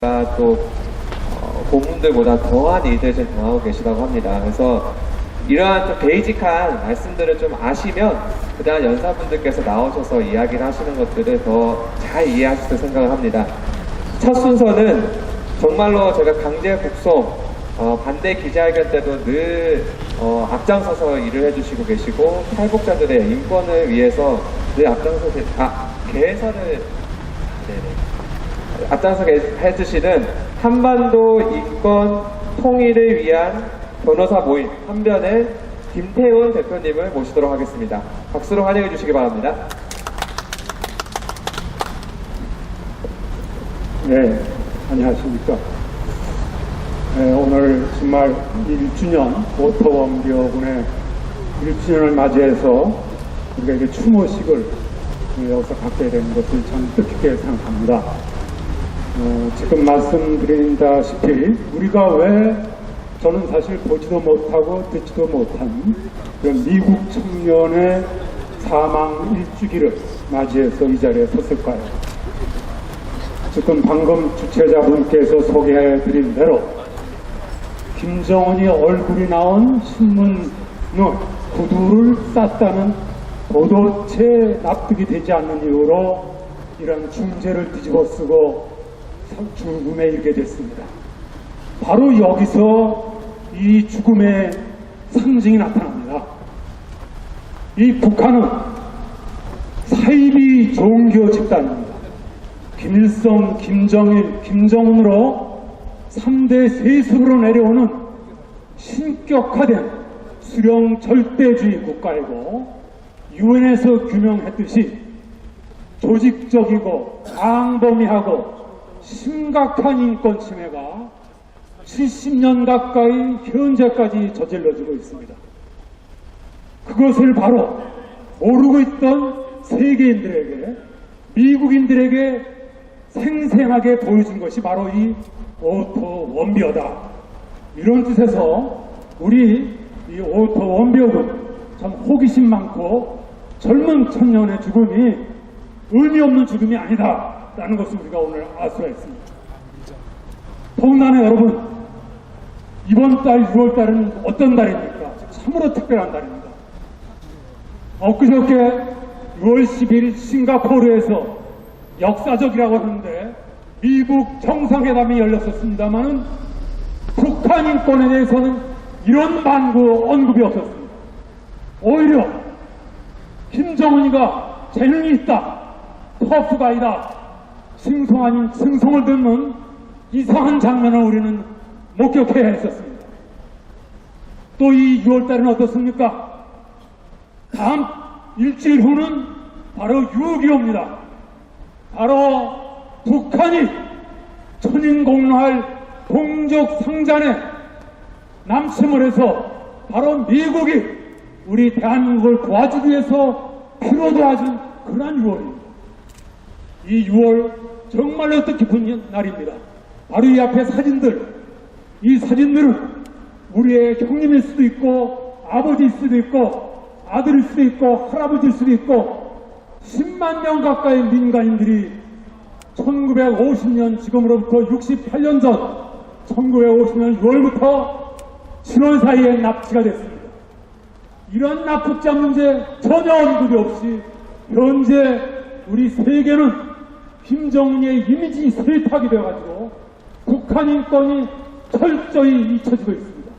또 고문들보다 더한 일들을 좀 당하고 계시다고 합니다. 그래서 이러한 좀 베이직한 말씀들을 좀 아시면 그다음 연사분들께서 나오셔서 이야기를 하시는 것들을 더 잘 이해하실 수 생각을 합니다. 첫 순서는 정말로 제가 강제 국송 반대 기자회견 때도 늘 앞장서서 일을 해주시고 계시고 탈북자들의 인권을 위해서 늘 앞장서서 개선을 앞장서 해주시는 한반도 인권 통일을 위한 변호사 모임 한변의 김태훈 대표님을 모시도록 하겠습니다. 박수로 환영해 주시기 바랍니다. 네, 안녕하십니까. 네, 오늘 정말 1주년 오토원교군의 1주년을 맞이해서 우리가 이게 추모식을 여기서 갖게 되는 것을 참 뜻깊게 생각합니다. 지금 말씀드린다시피 우리가 왜 저는 사실 보지도 못하고 듣지도 못한 그런 미국 청년의 사망 일주기를 맞이해서 이 자리에 섰을까요? 지금 방금 주최자분께서 소개해드린 대로 김정은이 얼굴이 나온 신문은 구두를 쌌다는 도대체 납득이 되지 않는 이유로 이런 중재를 뒤집어쓰고 죽음에 이르게 됐습니다. 바로 여기서 이 죽음의 상징이 나타납니다. 이 북한은 사이비 종교 집단입니다. 김일성, 김정일, 김정은으로 3대 세습으로 내려오는 신격화된 수령 절대주의 국가이고 유엔에서 규명했듯이 조직적이고 광범위하고 심각한 인권 침해가 70년 가까이 현재까지 저질러지고 있습니다. 그것을 바로 모르고 있던 세계인들에게, 미국인들에게 생생하게 보여준 것이 바로 이 오토 원비어다. 이런 뜻에서 우리 이 오토 원비어군 참 호기심 많고 젊은 청년의 죽음이 의미 없는 죽음이 아니다 라는 것을 우리가 오늘 알 수가 있습니다. 더군다나 여러분, 이번 달 6월 달은 어떤 달입니까? 참으로 특별한 달입니다. 엊그저께 6월 10일 싱가포르에서 역사적이라고 하는데 미국 정상회담이 열렸었습니다만 북한 인권에 대해서는 이런 만구 언급이 없었습니다. 오히려 김정은이가 재능이 있다, 터프가이다, 싱송 아닌 싱송을 듣는 이상한 장면을 우리는 목격해야 했었습니다. 또 이 6월달은 어떻습니까? 다음 일주일 후는 바로 6.25입니다. 바로 북한이 천인공노할 동족 상잔에 남침을 해서 바로 미국이 우리 대한민국을 도와주기 위해서 피로 도와준 그런 6월입니다. 이 6월 정말로 뜻깊은 날입니다. 바로 이 앞에 사진들, 이 사진들은 우리의 형님일 수도 있고 아버지일 수도 있고 아들일 수도 있고 할아버지일 수도 있고 10만 명 가까이 민간인들이 1950년 지금으로부터 68년 전 1950년 6월부터 7월 사이에 납치가 됐습니다. 이런 납북자 문제 전혀 언급이 없이 현재 우리 세계는 김정은의 이미지 세탁이 되어가지고 북한 인권이 철저히 잊혀지고 있습니다.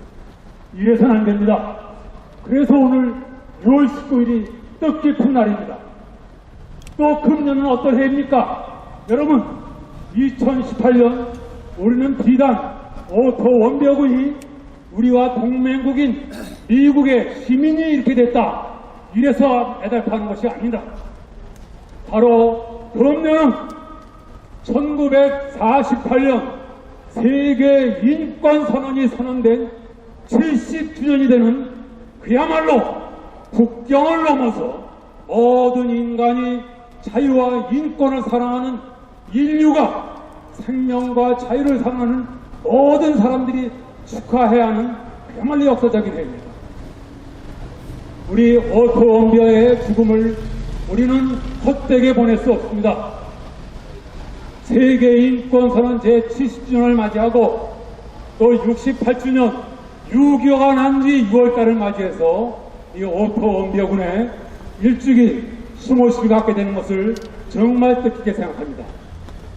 이래서는 안 됩니다. 그래서 오늘 6월 19일이 뜻깊은 날입니다. 또 금년은 어떤 해입니까? 여러분, 2018년 우리는 비단 오토 원벽의 우리와 동맹국인 미국의 시민이 이렇게 됐다, 이래서 애달파는 것이 아닙니다. 바로 금년은 1948년 세계 인권선언이 선언된 70주년이 되는 그야말로 국경을 넘어서 모든 인간이 자유와 인권을 사랑하는 인류가 생명과 자유를 사랑하는 모든 사람들이 축하해야 하는 그야말로 역사적인 해입니다. 우리 오토 원비어의 죽음을 우리는 헛되게 보낼 수 없습니다. 세계인권선언 제70주년을 맞이하고 또 68주년 6.25가 난 지 6월달을 맞이해서 이 오토 원비어군의 일주기 수모식을 갖게 되는 것을 정말 뜻깊게 생각합니다.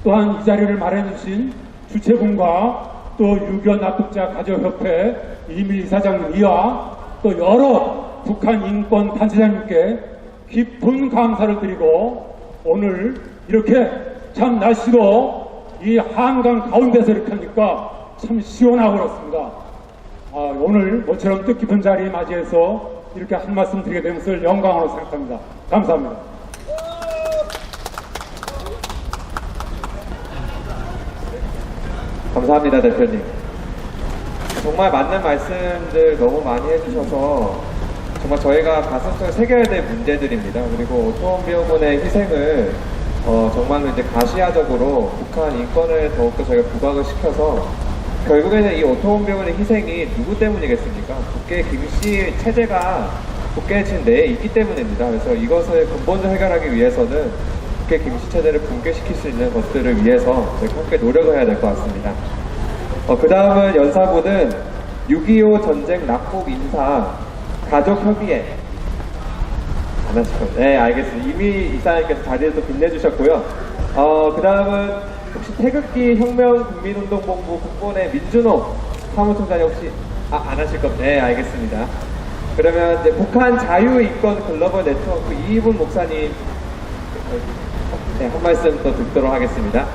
또한 이 자리를 마련해 주신 주최군과 또 6.25 납북자 가족협회 이미 이사장님이와 또 여러 북한 인권 단체장님께 깊은 감사를 드리고 오늘 이렇게 참 날씨도 이 한강 가운데서 이렇게 하니까 참 시원하고 그렇습니다. 오늘 모처럼 뜻깊은 자리에 맞이해서 이렇게 한 말씀 드리게 된 것을 영광으로 생각합니다. 감사합니다. 감사합니다, 대표님. 정말 맞는 말씀들 너무 많이 해주셔서 정말 저희가 가슴속에 새겨야 될 문제들입니다. 그리고 오토원비어군의 희생을 정말로 이제 가시화적으로 북한 인권을 더욱더 저희가 부각을 시켜서 결국에는 이 오토원비어군의 희생이 누구 때문이겠습니까? 국계 김씨 체제가 국계 진 내에 있기 때문입니다. 그래서 이것을 근본적으로 해결하기 위해서는 국계 김씨 체제를 붕괴시킬 수 있는 것들을 위해서 저희가 함께 노력을 해야 될 것 같습니다. 그 다음은 연사부는 6.25 전쟁 낙폭 인사 가족협의회 안 하실 거예요? 네, 알겠습니다. 이미 이사님께서 자리를 또 빛내주셨고요. 그 다음은 혹시 태극기 혁명 국민운동본부 국본의 민준호 사무총장님 혹시 안 하실 겁니다. 네, 알겠습니다. 그러면 이제 북한 자유인권 글로벌 네트워크 이희분 목사님 네, 한 말씀 더 듣도록 하겠습니다.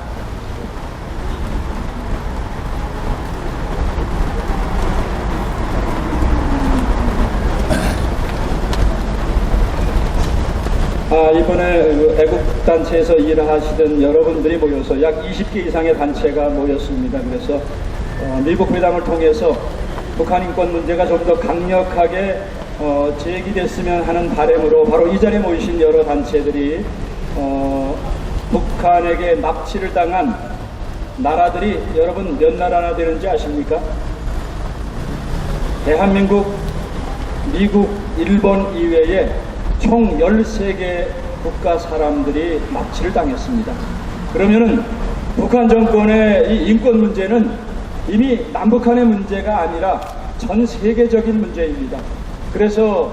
이번에 애국단체에서 일하시던 여러분들이 모여서 약 20개 이상의 단체가 모였습니다. 그래서 미국 회담을 통해서 북한 인권 문제가 좀 더 강력하게 제기됐으면 하는 바람으로 바로 이 자리에 모이신 여러 단체들이 북한에게 납치를 당한 나라들이 여러분 몇 나라나 되는지 아십니까? 대한민국, 미국, 일본 이외에 총 13개 국가 사람들이 납치를 당했습니다. 그러면은 북한 정권의 이 인권 문제는 이미 남북한의 문제가 아니라 전 세계적인 문제입니다. 그래서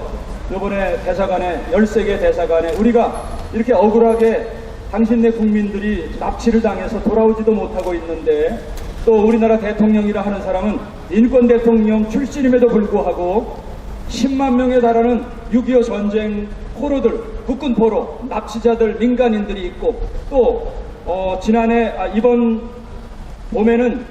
이번에 대사관에 13개 대사관에 우리가 이렇게 억울하게 당신네 국민들이 납치를 당해서 돌아오지도 못하고 있는데 또 우리나라 대통령이라 하는 사람은 인권 대통령 출신임에도 불구하고 10만 명에 달하는 6.25 전쟁 포로들, 국군 포로, 납치자들, 민간인들이 있고 또 지난해 이번 봄에는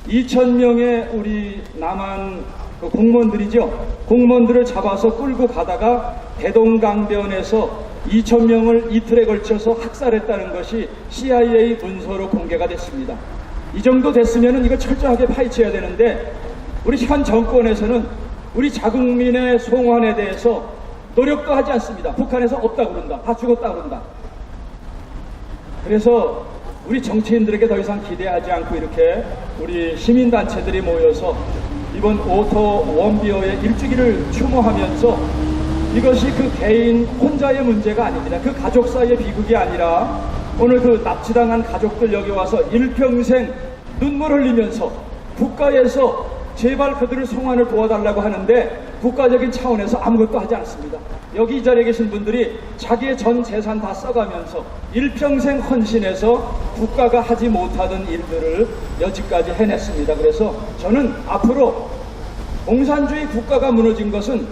2,000명의 우리 남한 공무원들이죠. 공무원들을 잡아서 끌고 가다가 대동강변에서 2,000명을 이틀에 걸쳐서 학살했다는 것이 CIA 문서로 공개가 됐습니다. 이 정도 됐으면 이거 철저하게 파헤쳐야 되는데 우리 현 정권에서는 우리 자국민의 송환에 대해서 노력도 하지 않습니다. 북한에서 없다고 그런다. 다 죽었다고 그런다. 그래서 우리 정치인들에게 더 이상 기대하지 않고 이렇게 우리 시민단체들이 모여서 이번 오토 원비어의 일주기를 추모하면서 이것이 그 개인 혼자의 문제가 아닙니다. 그 가족 사이의 비극이 아니라 오늘 그 납치당한 가족들 여기 와서 일평생 눈물 흘리면서 국가에서 제발 그들을 송환을 도와달라고 하는데 국가적인 차원에서 아무것도 하지 않습니다. 여기 이 자리에 계신 분들이 자기의 전 재산 다 써가면서 일평생 헌신해서 국가가 하지 못하던 일들을 여지까지 해냈습니다. 그래서 저는 앞으로 공산주의 국가가 무너진 것은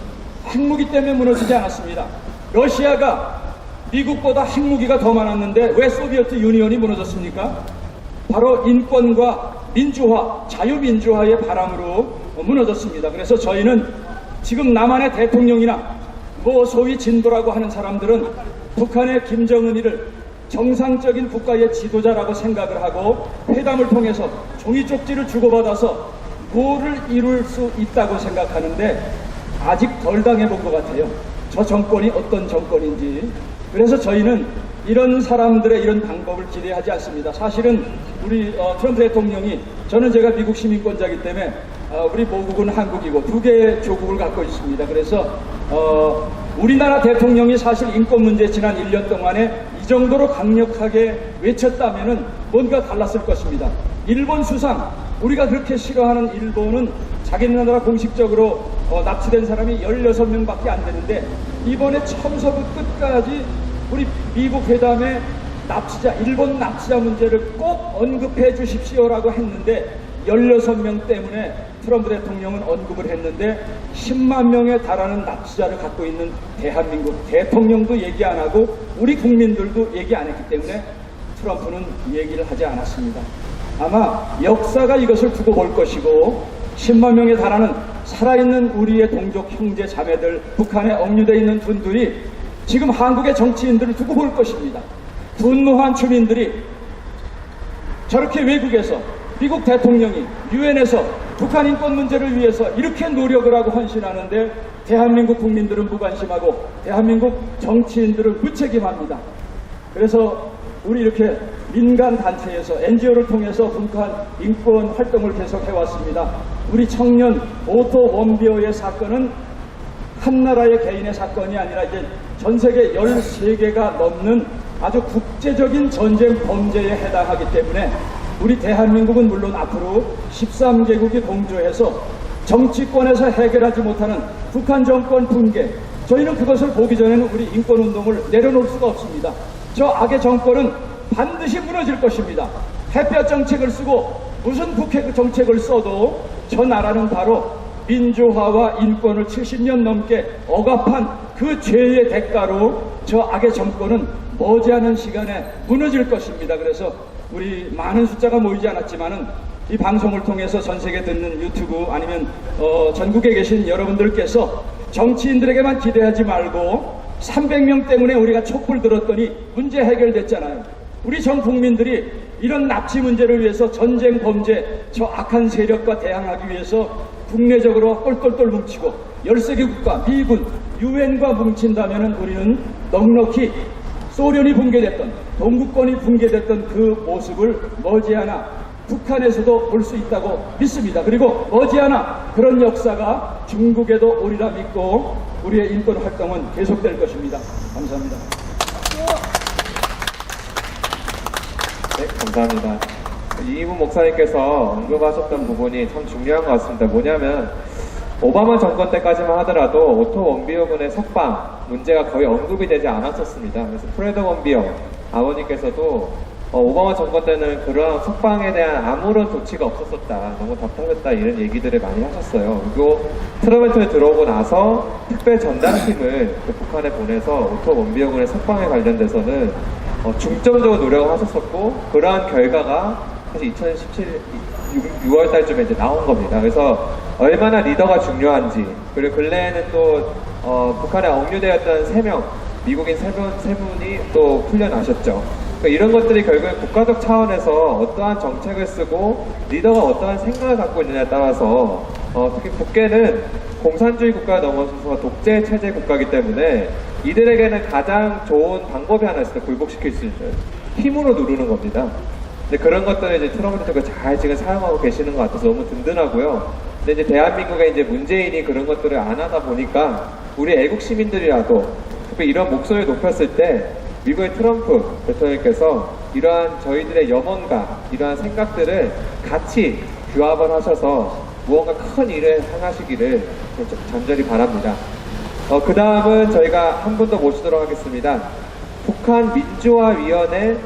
핵무기 때문에 무너지지 않았습니다. 러시아가 미국보다 핵무기가 더 많았는데 왜 소비에트 유니언이 무너졌습니까? 바로 인권과 민주화, 자유민주화의 바람으로 무너졌습니다. 그래서 저희는 지금 남한의 대통령이나 소위 진보라고 하는 사람들은 북한의 김정은이를 정상적인 국가의 지도자라고 생각을 하고 회담을 통해서 종이 쪽지를 주고받아서 뭐를 이룰 수 있다고 생각하는데 아직 덜 당해본 것 같아요. 저 정권이 어떤 정권인지. 그래서 저희는 이런 사람들의 이런 방법을 기대하지 않습니다. 사실은 우리 트럼프 대통령이 저는 제가 미국 시민권자이기 때문에 우리 모국은 한국이고 두 개의 조국을 갖고 있습니다. 그래서 우리나라 대통령이 사실 인권 문제 지난 1년 동안에 그 정도로 강력하게 외쳤다면은 뭔가 달랐을 것입니다. 일본 수상, 우리가 그렇게 싫어하는 일본은 자기네나라 공식적으로 납치된 사람이 16명밖에 안 되는데 이번에 처음서부터 끝까지 우리 미국 회담에 일본 납치자 문제를 꼭 언급해 주십시오라고 했는데 16명 때문에 트럼프 대통령은 언급을 했는데 10만 명에 달하는 납치자를 갖고 있는 대한민국 대통령도 얘기 안 하고 우리 국민들도 얘기 안 했기 때문에 트럼프는 얘기를 하지 않았습니다. 아마 역사가 이것을 두고 볼 것이고 10만 명에 달하는 살아있는 우리의 동족 형제 자매들, 북한에 억류되어 있는 분들이 지금 한국의 정치인들을 두고 볼 것입니다. 분노한 주민들이 저렇게 외국에서 미국 대통령이 유엔에서 북한 인권 문제를 위해서 이렇게 노력을 하고 헌신하는데 대한민국 국민들은 무관심하고 대한민국 정치인들은 무책임합니다. 그래서 우리 이렇게 민간 단체에서 NGO를 통해서 북한 인권 활동을 계속 해왔습니다. 우리 청년 오토 원비어의 사건은 한 나라의 개인의 사건이 아니라 이제 전 세계 13개가 넘는 아주 국제적인 전쟁 범죄에 해당하기 때문에 우리 대한민국은 물론 앞으로 13개국이 공조해서 정치권에서 해결하지 못하는 북한 정권 붕괴, 저희는 그것을 보기 전에는 우리 인권운동을 내려놓을 수가 없습니다. 저 악의 정권은 반드시 무너질 것입니다. 햇볕 정책을 쓰고 무슨 북핵 정책을 써도 저 나라는 바로 민주화와 인권을 70년 넘게 억압한 그 죄의 대가로 저 악의 정권은 머지않은 시간에 무너질 것입니다. 그래서 우리 많은 숫자가 모이지 않았지만은 이 방송을 통해서 전 세계 듣는 유튜브 아니면 전국에 계신 여러분들께서 정치인들에게만 기대하지 말고 300명 때문에 우리가 촛불 들었더니 문제 해결됐잖아요. 우리 전 국민들이 이런 납치 문제를 위해서 전쟁 범죄 저 악한 세력과 대항하기 위해서 국내적으로 똘똘똘 뭉치고 13개 국가, 미군, 유엔과 뭉친다면 우리는 넉넉히 소련이 붕괴됐던 동구권이 붕괴됐던 그 모습을 머지않아 북한에서도 볼 수 있다고 믿습니다. 그리고 머지않아 그런 역사가 중국에도 오리라 믿고 우리의 인권 활동은 계속될 것입니다. 감사합니다. 네, 감사합니다. 이희문 목사님께서 언급하셨던 부분이 참 중요한 것 같습니다. 뭐냐면 오바마 정권 때까지만 하더라도 오토 원비어 군의 석방 문제가 거의 언급이 되지 않았었습니다. 그래서 프레드 원비어 아버님께서도 오바마 정권 때는 그러한 석방에 대한 아무런 조치가 없었었다, 너무 답답했다 이런 얘기들을 많이 하셨어요. 그리고 트럼프에 들어오고 나서 특별 전담팀을 북한에 보내서 오토 원비어 군의 석방에 관련돼서는 중점적으로 노력을 하셨었고 그러한 결과가 사실 2017 6월 달쯤에 이제 나온 겁니다. 그래서 얼마나 리더가 중요한지, 그리고 근래에는 또 북한에 억류되었던 3명, 미국인 3분이 또 풀려나셨죠. 그러니까 이런 것들이 결국엔 국가적 차원에서 어떠한 정책을 쓰고 리더가 어떠한 생각을 갖고 있느냐에 따라서 특히 북괴는 공산주의 국가가 넘어서서 독재 체제 국가이기 때문에 이들에게는 가장 좋은 방법이 하나 있어요. 굴복시킬 수 있는 힘으로 누르는 겁니다. 근데 그런 것들을 이제 트럼프 대통령이 잘 지금 사용하고 계시는 것 같아서 너무 든든하고요. 근데 이제 대한민국에 이제 문재인이 그런 것들을 안 하다 보니까 우리 애국 시민들이라도 특히 이런 목소리를 높였을 때 미국의 트럼프 대통령께서 이러한 저희들의 염원과 이러한 생각들을 같이 규합을 하셔서 무언가 큰 일을 행하시기를 간절히 바랍니다. 그 다음은 저희가 한 분 더 모시도록 하겠습니다. 북한 민주화위원회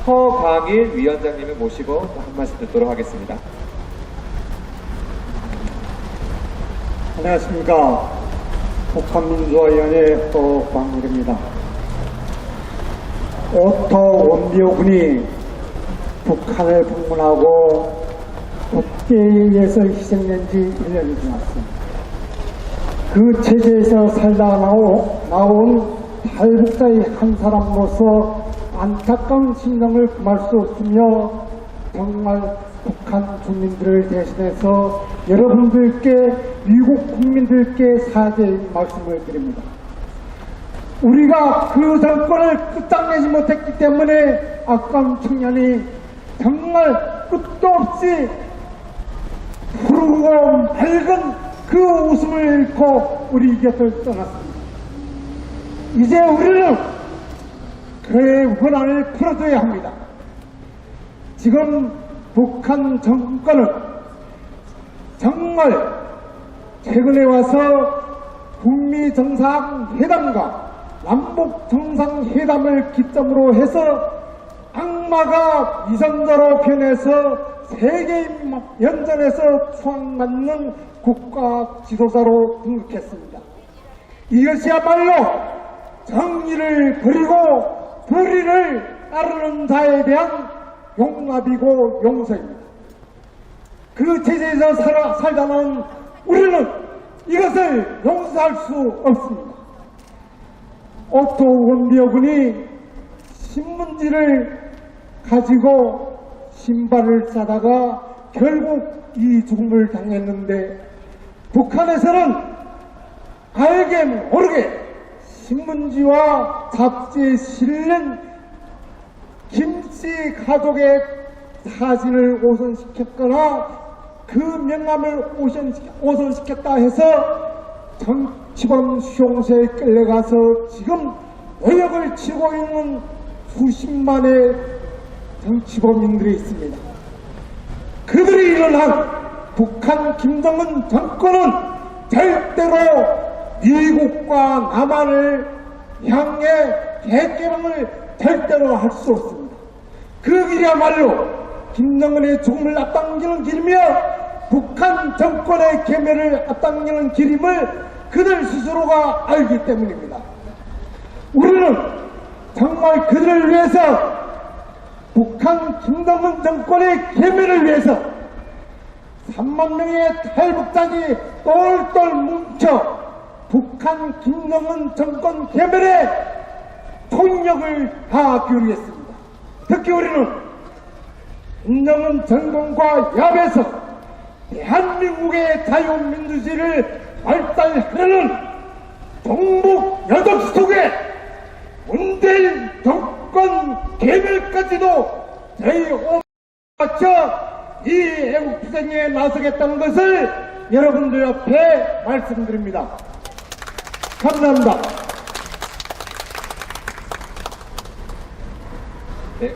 허광일 위원장님을 모시고 한 말씀 듣도록 하겠습니다. 안녕하십니까. 북한민주화위원회 허광일입니다. 오토 원비어 군이 북한을 방문하고 북괴에 의해서 희생된 지 1년이 지났습니다. 그 체제에서 살다가 나온 탈북자의 한 사람으로서 안타까운 심정을 금할 수 없으며 정말 북한 주민들을 대신해서 여러분들께 미국 국민들께 사죄의 말씀을 드립니다. 우리가 그 정권을 끝장내지 못했기 때문에 아까운 청년이 정말 끝도 없이 푸르고 맑은 그 웃음을 잃고 우리 곁을 떠났습니다. 이제 우리는 그의 원한을 풀어줘야 합니다. 지금 북한 정권은 정말 최근에 와서 북미 정상회담과 남북 정상회담을 기점으로 해서 악마가 위선자로 변해서 세계 연전에서 수상받는 국가 지도자로 등극했습니다. 이것이야말로 정의를 버리고 불의를 따르는 자에 대한 용납이고 용서입니다. 그 체제에서 살다 나온 우리는 이것을 용서할 수 없습니다. 오토 원비어군이 신문지를 가지고 신발을 싸다가 결국 이 죽음을 당했는데, 북한에서는 알게 모르게 신문지와 잡지에 실린 김씨 가족의 사진을 오선시켰거나 그 명함을 오선시켰다 해서 정치범 수용소에 끌려가서 지금 노역을 치고 있는 수십만의 정치범인들이 있습니다. 그들이 일어난 북한 김정은 정권은 절대로 미국과 남한을 향해 대개방을 절대로 할 수 없습니다. 그 길이야말로 김정은의 죽음을 앞당기는 길이며 북한 정권의 괴멸을 앞당기는 길임을 그들 스스로가 알기 때문입니다. 우리는 정말 그들을 위해서, 북한 김정은 정권의 괴멸을 위해서 3만 명의 탈북자들이 똘똘 뭉쳐 북한 김정은 정권 괴멸에 총력을 다 기울이겠습니다. 특히 우리는 김정은 정권과 야합해서 대한민국의 자유민주주의를 발달하려는 종북 여덕 속에 문재인 정권 개멸까지도 제5 맞춰 이 애국투쟁에 나서겠다는 것을 여러분들 앞에 말씀드립니다. 감사합니다. 네,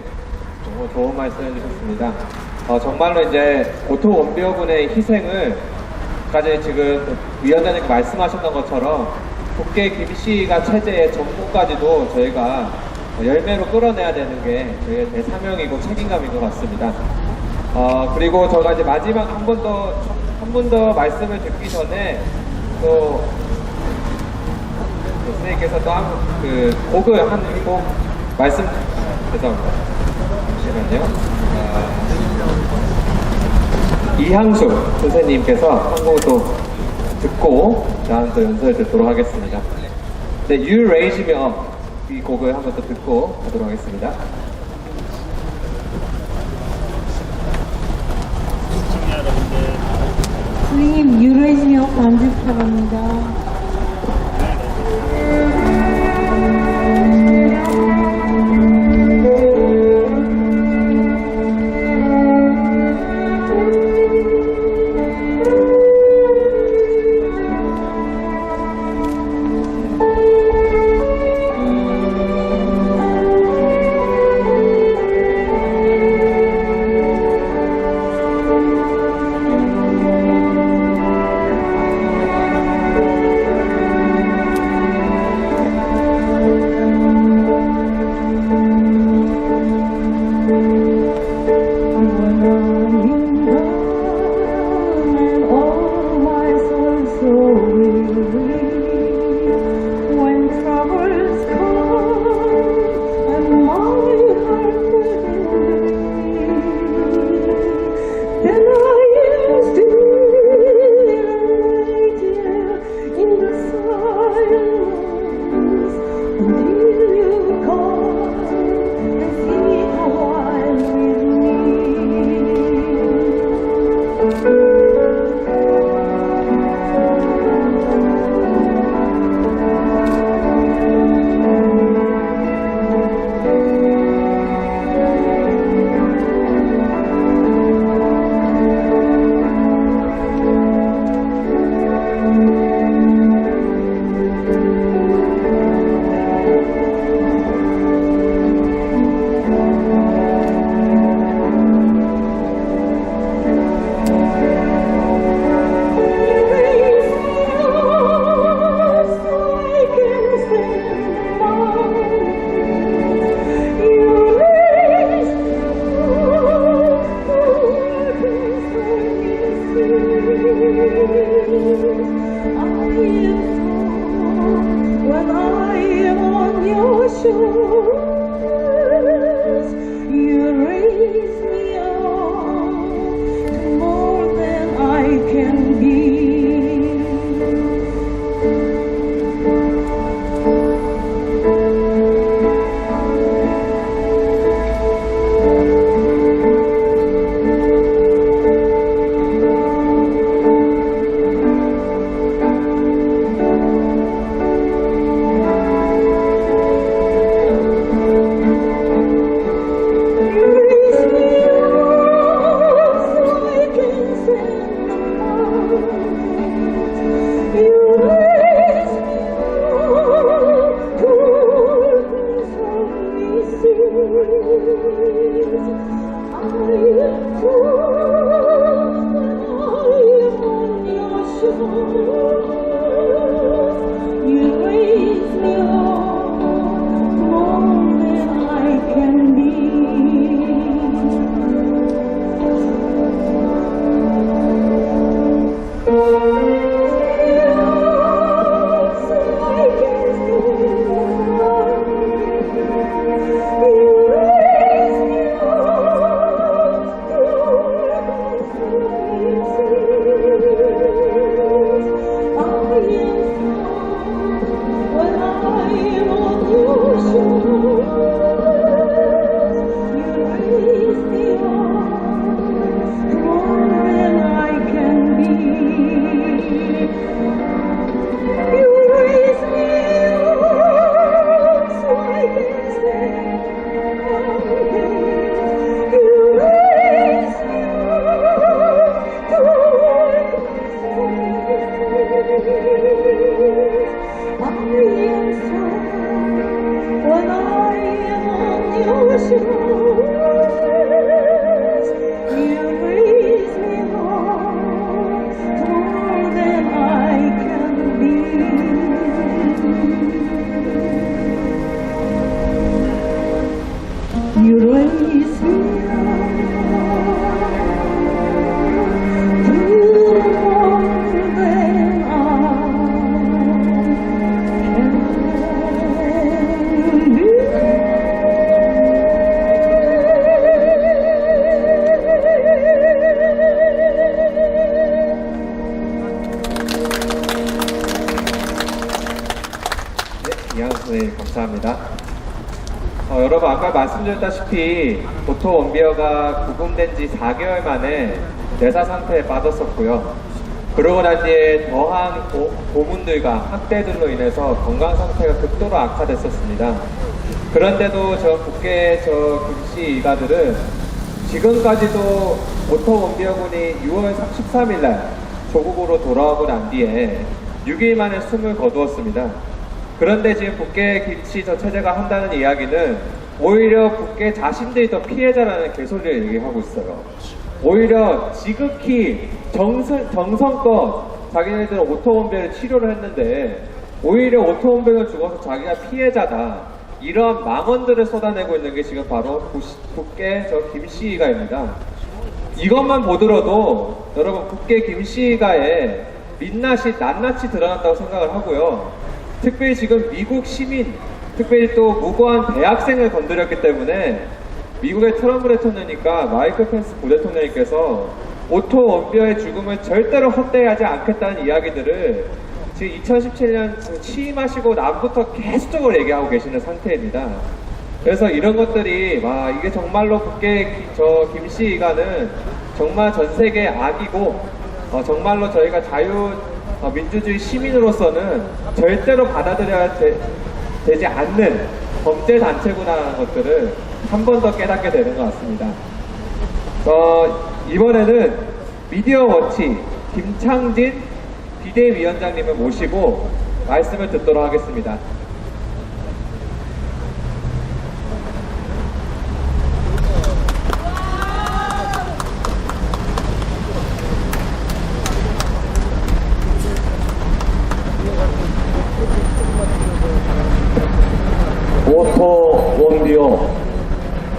정말 좋은 말씀 해주셨습니다. 정말로 이제 오토 원비어군의 희생을 까지 지금 위원장님 말씀하셨던 것처럼 국회 김씨가 체제의 전부까지도 저희가 열매로 끌어내야 되는 게 저희의 대사명이고 책임감인 것 같습니다. 그리고 저가 이제 마지막 한 번 더 말씀을 듣기 전에 또 선생님께서 또 그 곡을 한 곡 말씀, 죄송합니다. 잠시만요. 이향수 선생님께서 한 곡을 또 듣고 다음 또 연설을 듣도록 하겠습니다. 네, You Raise Me Up, 이 곡을 한번 또 듣고 가도록 하겠습니다. 선생님, You Raise Me Up 반주 부탁합니다. 네, 감사합니다. 여러분 아까 말씀드렸다시피 오토 원비어가 구금된 지 4개월 만에 내사 상태에 빠졌었고요. 그러고 난 뒤에 더한 고문들과 학대들로 인해서 건강 상태가 극도로 악화됐었습니다. 그런데도 저 국계 김씨 일가들은 지금까지도 오토 원비어군이 6월 13일날 조국으로 돌아오고 난 뒤에 6일 만에 숨을 거두었습니다. 그런데 지금 국계 김씨 저 체제가 한다는 이야기는 오히려 국계 자신들이 더 피해자라는 개소리를 얘기하고 있어요. 오히려 지극히 정성껏 자기네들은 오토원배를 치료를 했는데 오히려 오토원배가 죽어서 자기가 피해자다. 이러한 망언들을 쏟아내고 있는 게 지금 바로 국계 저 김씨가입니다. 이것만 보더라도 여러분 국계 김씨가의 민낯이 낱낱이 드러났다고 생각을 하고요. 특별히 지금 미국 시민, 특별히 또 무고한 대학생을 건드렸기 때문에 미국의 트럼프 대통령이니까 마이크 펜스 부대통령님께서 오토 원비어의 죽음을 절대로 헛되하지 않겠다는 이야기들을 지금 2017년 취임하시고 남부터 계속적으로 얘기하고 계시는 상태입니다. 그래서 이런 것들이 이게 정말로 국계 김씨 일가는 정말 전 세계의 악이고 정말로 저희가 민주주의 시민으로서는 절대로 받아들여야 되지 않는 범죄 단체구나라는 것들을 한 번 더 깨닫게 되는 것 같습니다. 이번에는 미디어워치 김창진 비대위원장님을 모시고 말씀을 듣도록 하겠습니다. 오토 원비어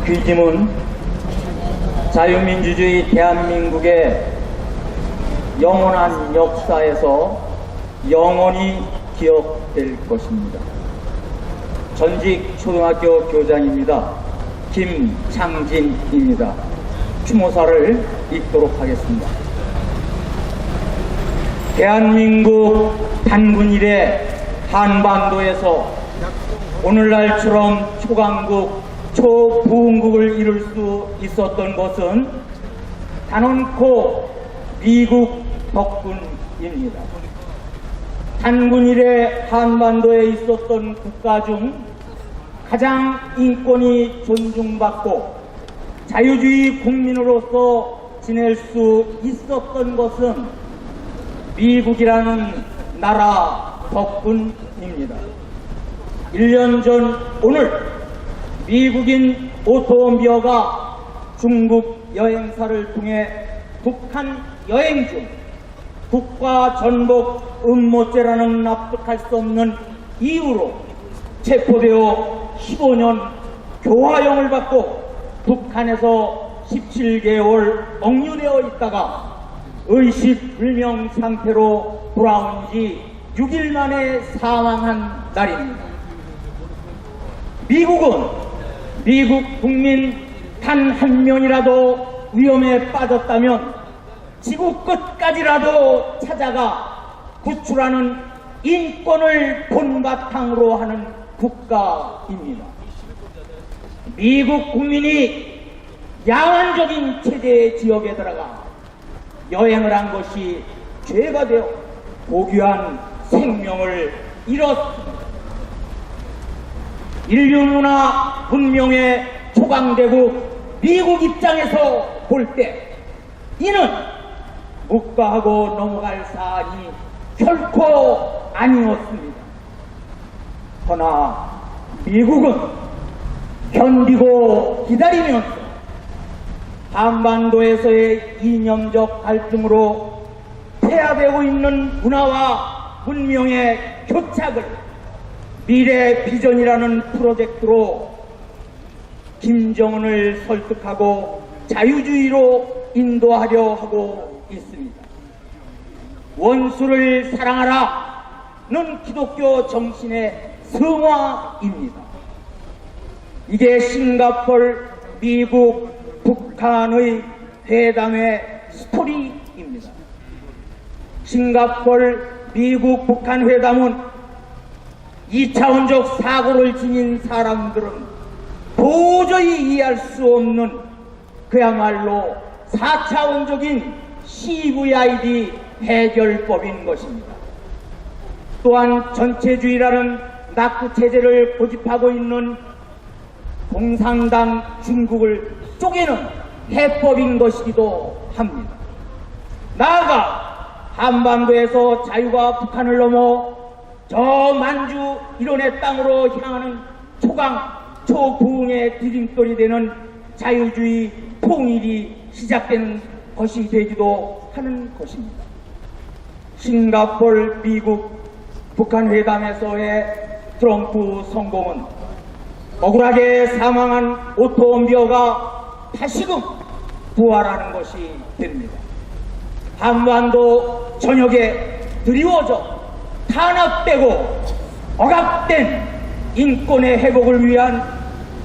귀짐은 자유민주주의 대한민국의 영원한 역사에서 영원히 기억될 것입니다. 전직 초등학교 교장입니다. 김창진입니다. 추모사를 읽도록 하겠습니다. 대한민국 단군 이래 한반도에서 오늘날처럼 초강국, 초부흥국을 이룰 수 있었던 것은 단언코 미국 덕분입니다. 단군 이래 한반도에 있었던 국가 중 가장 인권이 존중받고 자유주의 국민으로서 지낼 수 있었던 것은 미국이라는 나라 덕분입니다. 1년 전 오늘 미국인 오토 원비어가 중국 여행사를 통해 북한 여행 중 국가 전복 음모죄라는 납득할 수 없는 이유로 체포되어 15년 교화형을 받고 북한에서 17개월 억류되어 있다가 의식불명 상태로 돌아온 지 6일 만에 사망한 날입니다. 미국은 미국 국민 단 한 명이라도 위험에 빠졌다면 지구 끝까지라도 찾아가 구출하는 인권을 본바탕으로 하는 국가입니다. 미국 국민이 야만적인 체제의 지역에 들어가 여행을 한 것이 죄가 되어 고귀한 생명을 잃었습니다. 인류 문화 문명에 초강되고 미국 입장에서 볼 때 이는 묵과하고 넘어갈 사안이 결코 아니었습니다. 그러나 미국은 견디고 기다리면서 한반도에서의 이념적 갈등으로 폐하되고 있는 문화와 문명의 교착을 미래 비전이라는 프로젝트로 김정은을 설득하고 자유주의로 인도하려 하고 있습니다. 원수를 사랑하라는 기독교 정신의 성화입니다. 이게 싱가포르, 미국, 북한의 회담의 스토리입니다. 싱가포르, 미국, 북한 회담은 2차원적 사고를 지닌 사람들은 도저히 이해할 수 없는 그야말로 4차원적인 CVID 해결법인 것입니다. 또한 전체주의라는 낙후 체제를 고집하고 있는 공산당 중국을 쪼개는 해법인 것이기도 합니다. 나아가 한반도에서 자유가 북한을 넘어 저 만주 일원의 땅으로 향하는 초강 초부흥의 디딤돌이 되는 자유주의 통일이 시작되는 것이 되기도 하는 것입니다. 싱가포르, 미국, 북한 회담에서의 트럼프 성공은 억울하게 사망한 오토 원비어가 다시금 부활하는 것이 됩니다. 한반도 전역에 드리워져 탄압되고 억압된 인권의 회복을 위한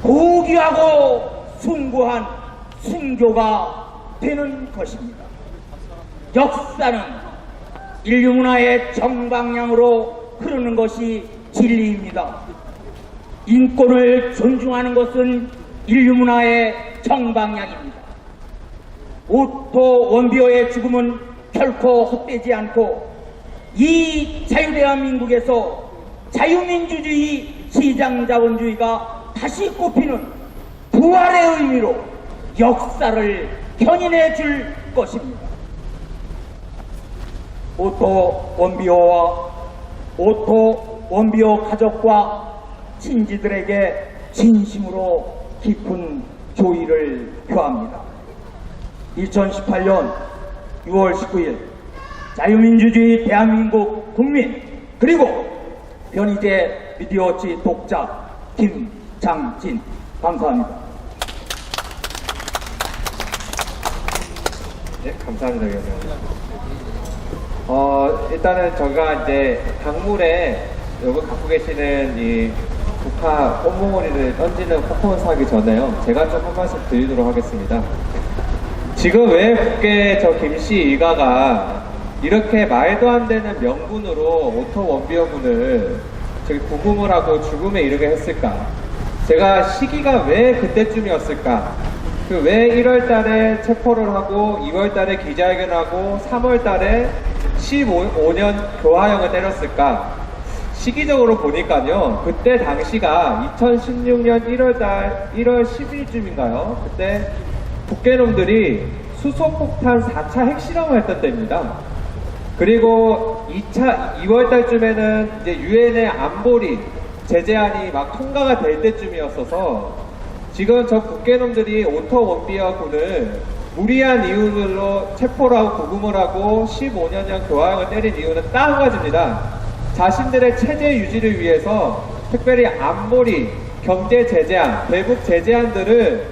고귀하고 숭고한 순교가 되는 것입니다. 역사는 인류 문화의 정방향으로 흐르는 것이 진리입니다. 인권을 존중하는 것은 인류 문화의 정방향입니다. 오토 원비어의 죽음은 결코 헛되지 않고 이 자유대한민국에서 자유민주주의 시장자본주의가 다시 꼽히는 부활의 의미로 역사를 견인해 줄 것입니다. 오토 원비어와 오토 원비어 가족과 친지들에게 진심으로 깊은 조의를 표합니다. 2018년 6월 19일 자유민주주의 대한민국 국민 그리고 변희재 미디어치 독자 김장진 감사합니다. 네, 감사합니다, 위원님. 일단은 저희가 이제 강물에 여기 갖고 계시는 이 북한 꽃몽오리를 던지는 퍼포먼스 하기 전에요. 제가 좀 한 말씀 드리도록 하겠습니다. 지금 왜 국회 저 김씨 일가가 이렇게 말도 안 되는 명분으로 오토 원비어군을 저기 구금을 하고 죽음에 이르게 했을까? 제가 시기가 왜 그때쯤이었을까? 그 왜 1월 달에 체포를 하고 2월 달에 기자회견을 하고 3월 달에 15년 교화형을 때렸을까? 시기적으로 보니까요, 그때 당시가 2016년 1월 10일쯤인가요? 그때 국회놈들이 수소폭탄 4차 핵실험을 했던 때입니다. 그리고 2월 달쯤에는 이제 유엔의 안보리 제재안이 막 통과가 될 때쯤이었어서 지금 저 국회놈들이 오토 원비어 군을 무리한 이유들로 체포를 하고 구금을 하고 15년형 교화형을 때린 이유는 딱 한 가지입니다. 자신들의 체제 유지를 위해서 특별히 안보리, 경제 제재안, 대북 제재안들을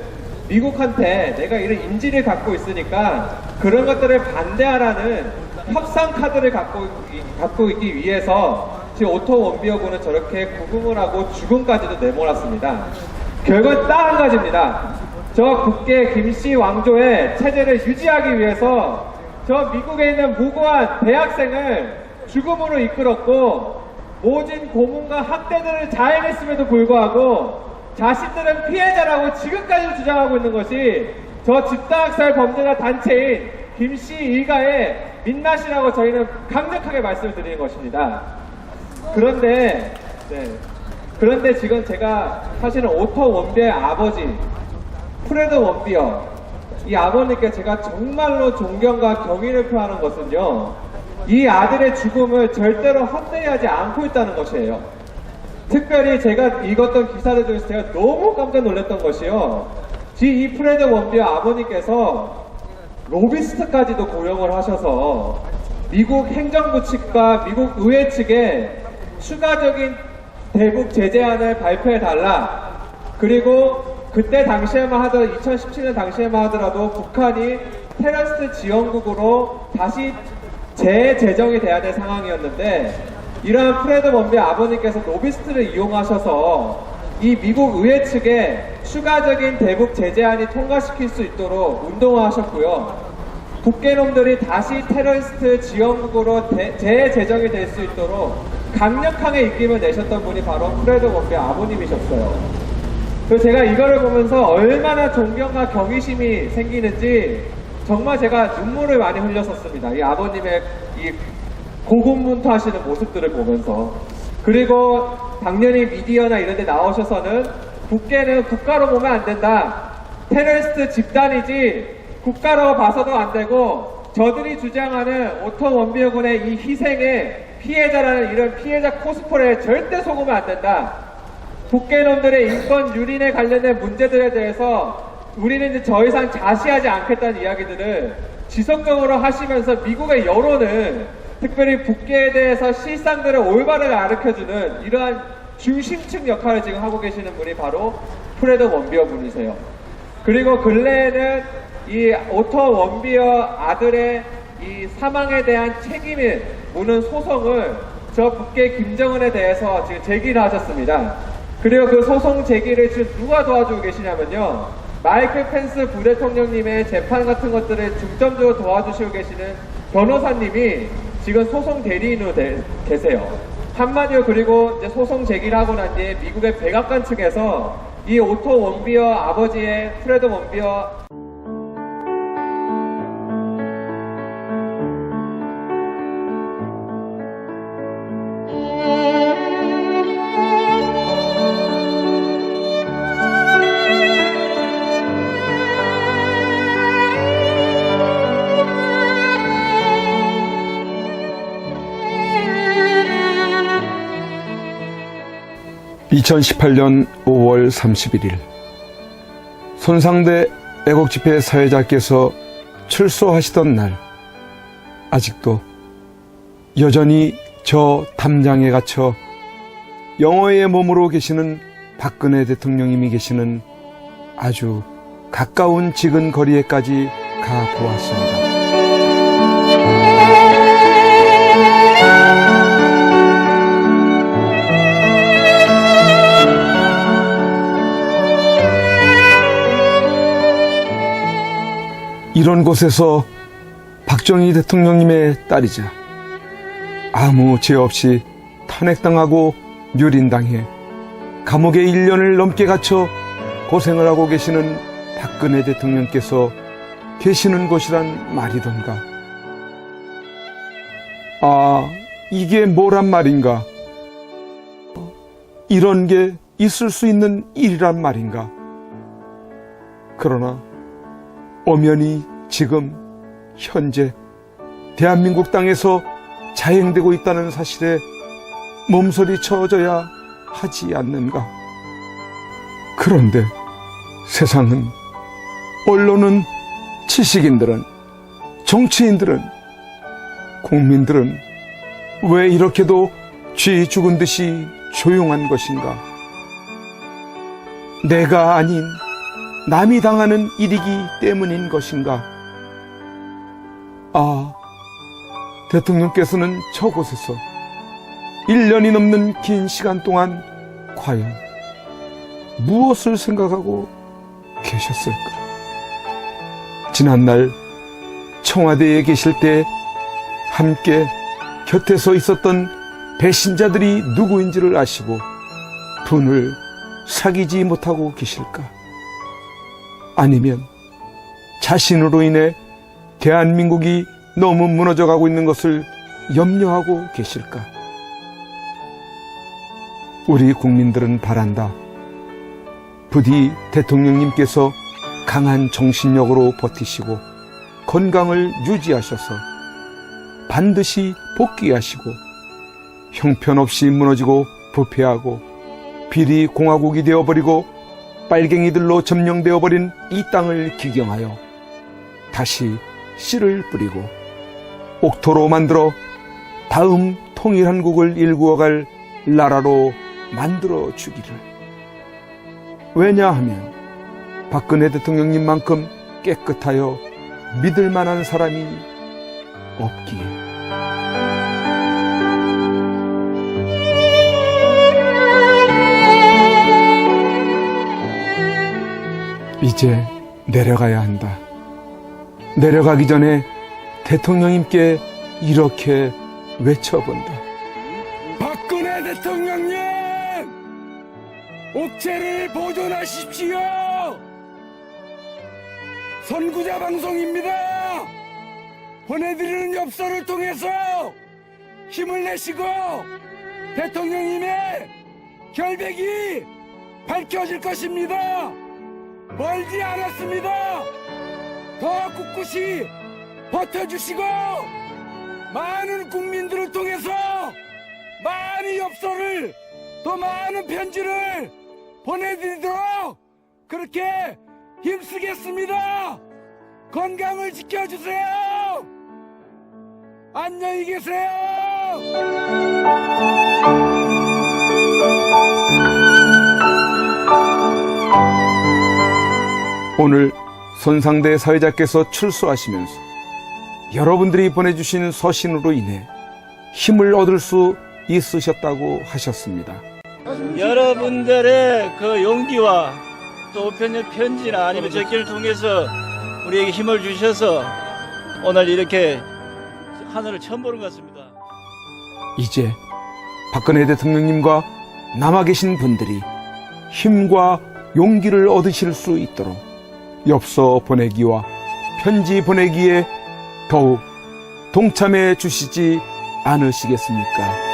미국한테 내가 이런 인지를 갖고 있으니까 그런 것들을 반대하라는 협상 카드를 갖고 있기 위해서 지금 오토 원비어군은 저렇게 구금을 하고 죽음까지도 내몰았습니다. 결국은 딱 한 가지입니다. 저 국계 김씨 왕조의 체제를 유지하기 위해서 저 미국에 있는 무고한 대학생을 죽음으로 이끌었고 모진 고문과 학대들을 자행했음에도 불구하고 자신들은 피해자라고 지금까지도 주장하고 있는 것이 저 집단학살 범죄자 단체인 김씨 일가의 민낯이라고 저희는 강력하게 말씀을 드리는 것입니다. 그런데 지금 제가 사실은 오토 원비어의 아버지 프레드 원비어 이 아버님께 제가 정말로 존경과 경의를 표하는 것은요, 이 아들의 죽음을 절대로 헛되이 하지 않고 있다는 것이에요. 특별히 제가 읽었던 기사들 중에서 제가 너무 깜짝 놀랐던 것이요, 이 프레드 원비어 아버님께서 로비스트까지도 고용을 하셔서 미국 행정부 측과 미국 의회 측에 추가적인 대북 제재안을 발표해달라. 그리고 그때 당시에만 하더라도 2017년 당시에만 하더라도 북한이 테러리스트 지원국으로 다시 재제정이 돼야 될 상황이었는데 이러한 프레드 원비어 아버님께서 로비스트를 이용하셔서 이 미국 의회 측에 추가적인 대북 제재안이 통과시킬 수 있도록 운동을 하셨고요. 국계놈들이 다시 테러리스트 지원국으로 재제정이 될 수 있도록 강력하게 입김을 내셨던 분이 바로 프레드 원비어 아버님이셨어요. 그래서 제가 이거를 보면서 얼마나 존경과 경의심이 생기는지 정말 제가 눈물을 많이 흘렸었습니다. 이 아버님의 이 고군분투하시는 모습들을 보면서. 그리고 당연히 미디어나 이런 데 나오셔서는 국계는 국가로 보면 안 된다. 테러리스트 집단이지 국가로 봐서도 안 되고 저들이 주장하는 오토 원비어 군의 이 희생에 피해자라는 이런 피해자 코스프레에 절대 속으면 안 된다. 국계놈들의 인권 유린에 관련된 문제들에 대해서 우리는 이제 더 이상 자시하지 않겠다는 이야기들을 지속적으로 하시면서 미국의 여론을 특별히 북계에 대해서 실상들을 올바르게 가르쳐주는 이러한 중심층 역할을 지금 하고 계시는 분이 바로 프레드 원비어 분이세요. 그리고 근래에는 이 오토 원비어 아들의 이 사망에 대한 책임을 묻는 소송을 저 북계 김정은에 대해서 지금 제기를 하셨습니다. 그리고 그 소송 제기를 지금 누가 도와주고 계시냐면요. 마이클 펜스 부대통령님의 재판 같은 것들을 중점적으로 도와주시고 계시는 변호사님이 지금 소송 대리인으로 계세요. 한마디로 그리고 이제 소송 제기를 하고 난 뒤에 미국의 백악관 측에서 이 오토 원비어 아버지의 프레드 원비어 (2018년 5월 31일) 손상대 애국집회 사회자께서 출소하시던 날, 아직도 여전히 저 담장에 갇혀 영어의 몸으로 계시는 박근혜 대통령님이 계시는 아주 가까운 지근 거리에까지 가보았습니다. 이런 곳에서 박정희 대통령님의 딸이자 아무 죄 없이 탄핵당하고 묘린당해 감옥에 1년을 넘게 갇혀 고생을 하고 계시는 박근혜 대통령께서 계시는 곳이란 말이던가. 아, 이게 뭐란 말인가? 이런 게 있을 수 있는 일이란 말인가? 그러나 엄연히 지금 현재 대한민국 땅에서 자행되고 있다는 사실에 몸서리 쳐져야 하지 않는가. 그런데 세상은, 언론은, 지식인들은, 정치인들은, 국민들은 왜 이렇게도 쥐 죽은 듯이 조용한 것인가? 내가 아닌 남이 당하는 일이기 때문인 것인가? 아, 대통령께서는 저곳에서 1년이 넘는 긴 시간 동안 과연 무엇을 생각하고 계셨을까? 지난날 청와대에 계실 때 함께 곁에서 있었던 배신자들이 누구인지를 아시고 분을 사귀지 못하고 계실까? 아니면 자신으로 인해 대한민국이 너무 무너져가고 있는 것을 염려하고 계실까? 우리 국민들은 바란다. 부디 대통령님께서 강한 정신력으로 버티시고 건강을 유지하셔서 반드시 복귀하시고 형편없이 무너지고 부패하고 비리 공화국이 되어버리고 빨갱이들로 점령되어버린 이 땅을 기경하여 다시 씨를 뿌리고 옥토로 만들어 다음 통일한국을 일구어갈 나라로 만들어 주기를. 왜냐하면 박근혜 대통령님만큼 깨끗하여 믿을 만한 사람이 없기에. 이제 내려가야 한다. 내려가기 전에 대통령님께 이렇게 외쳐본다. 박근혜 대통령님, 옥체를 보존하십시오. 선구자 방송입니다. 보내드리는 엽서를 통해서 힘을 내시고 대통령님의 결백이 밝혀질 것입니다. 멀지 않았습니다. 더 꿋꿋이 버텨주시고 많은 국민들을 통해서 많은 엽서를, 더 많은 편지를 보내드리도록 그렇게 힘쓰겠습니다. 건강을 지켜주세요. 안녕히 계세요. 오늘 손상대 사회자께서 출소하시면서 여러분들이 보내주신 서신으로 인해 힘을 얻을 수 있으셨다고 하셨습니다. 여러분들의 그 용기와 또 우편의 편지나 아니면 적기를 통해서 우리에게 힘을 주셔서 오늘 이렇게 하늘을 처음 보는 것 같습니다. 이제 박근혜 대통령님과 남아 계신 분들이 힘과 용기를 얻으실 수 있도록 엽서 보내기와 편지 보내기에 더욱 동참해 주시지 않으시겠습니까?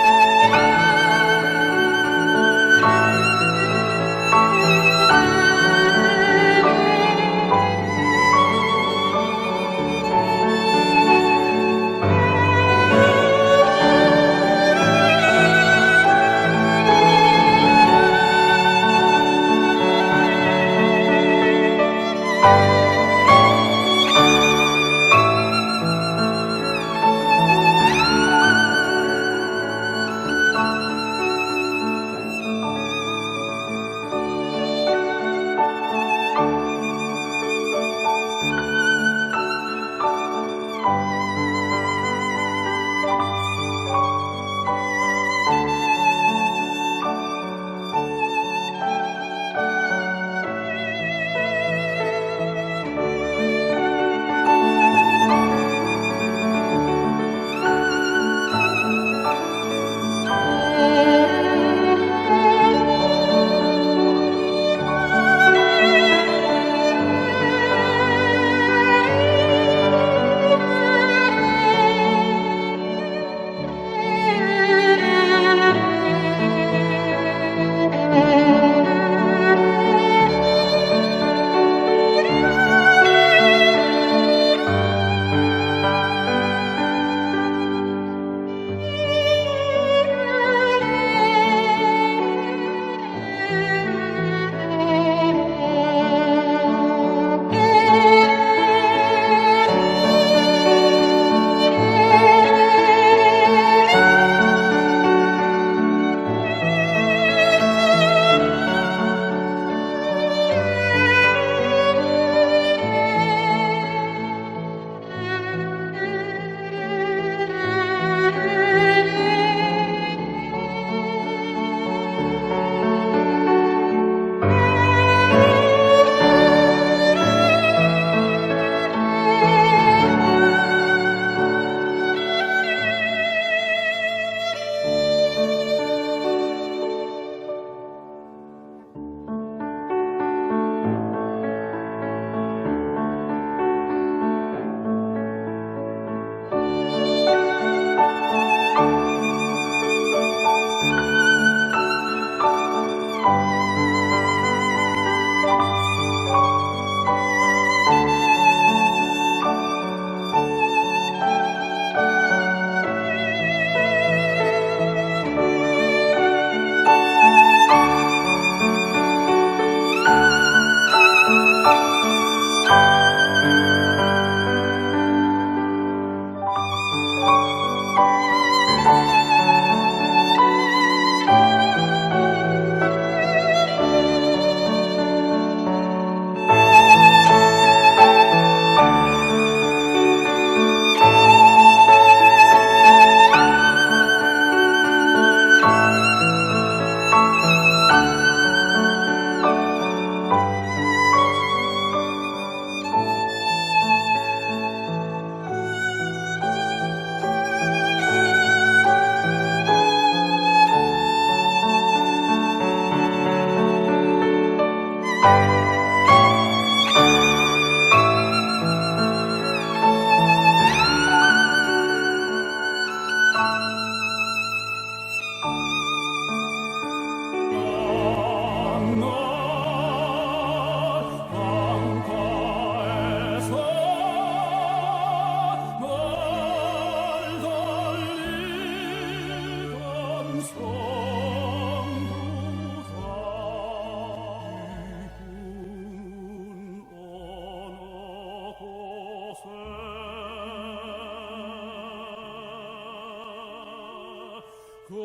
거진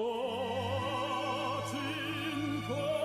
거